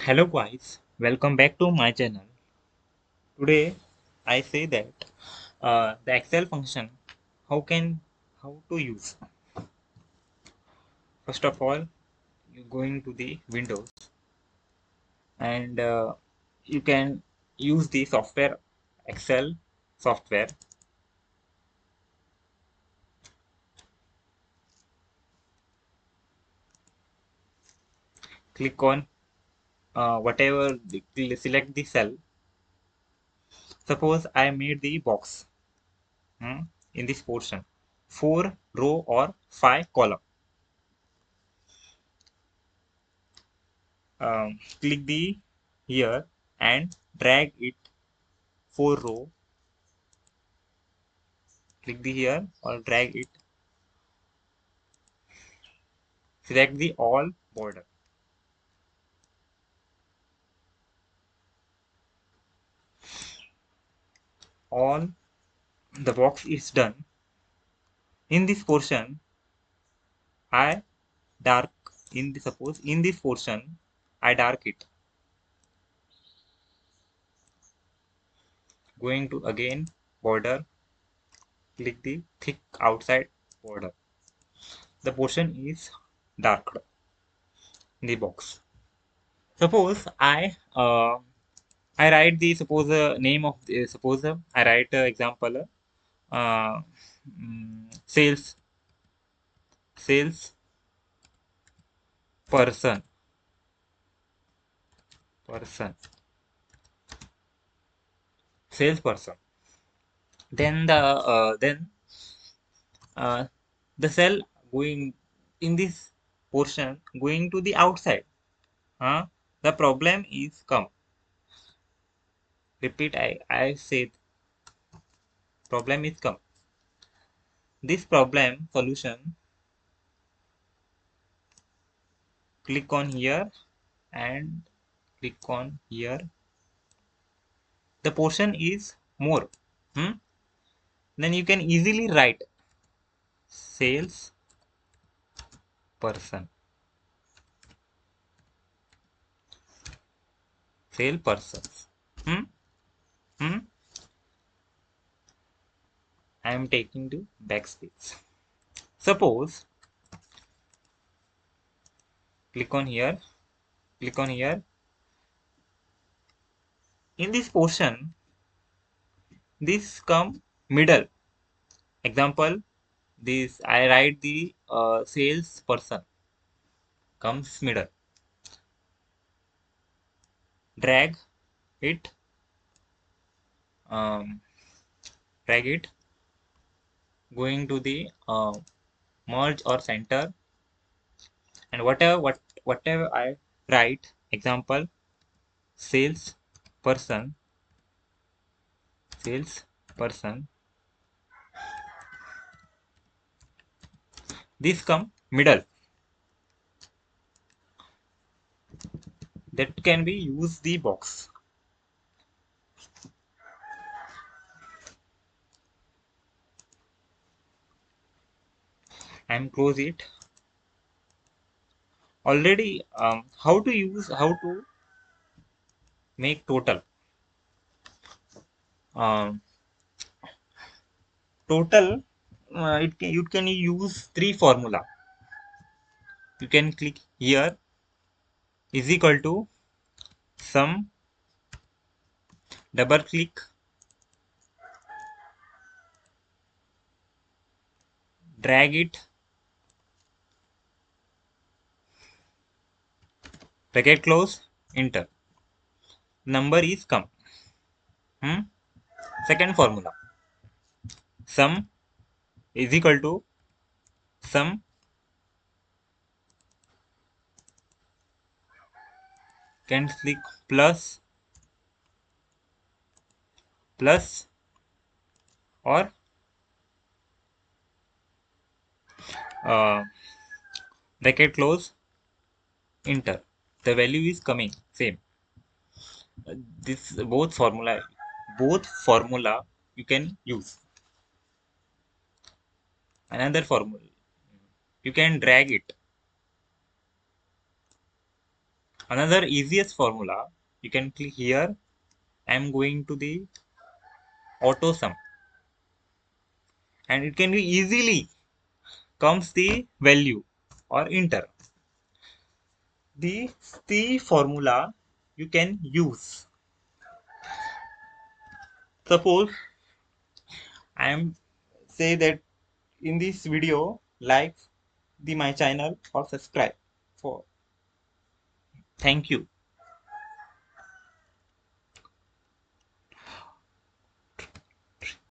Hello guys, welcome back to my channel. Today I say that the Excel function how to use. First of all, you going to the Windows and you can use the software Excel software. Click on select the cell. Suppose I made the box in this portion, 4 row or 5 column. Click the here and drag it 4 row. Click the here or drag it. Select the all border. All the box is done. In this portion, I dark suppose in this portion I dark it. Going to again border. Click the thick outside border. The portion is darked in the box. Suppose I write the suppose name of the suppose I write example sales person person salesperson. Then the cell going in this portion going to the outside. The problem is come. Repeat. I said problem is come. This problem solution. Click on here and click on here. The portion is more. Then you can easily write sales person. Salespersons. Hmm? Hmm? I am taking to backspace. Suppose click on here. Click on here. In this portion, this come middle. Example, this I write the salesperson comes middle. Drag it. Um, Drag it. Going to the merge or center, and whatever I write example salesperson salesperson, this come middle. That can be use the box. And close it. Already how to make total. um, Total you can use three formula. You can click here is equal to sum, double click, drag it, bracket close, enter. Number is come. Second formula, sum is equal to sum can click plus or uh, bracket close, enter. The value is coming same. This both formula you can use. Another formula you can drag it Another easiest formula, you can click here. I am going to the auto sum, and it can be easily comes the value or enter. The formula you can use. Suppose I am say that in this video, like the my channel or subscribe for. Thank you.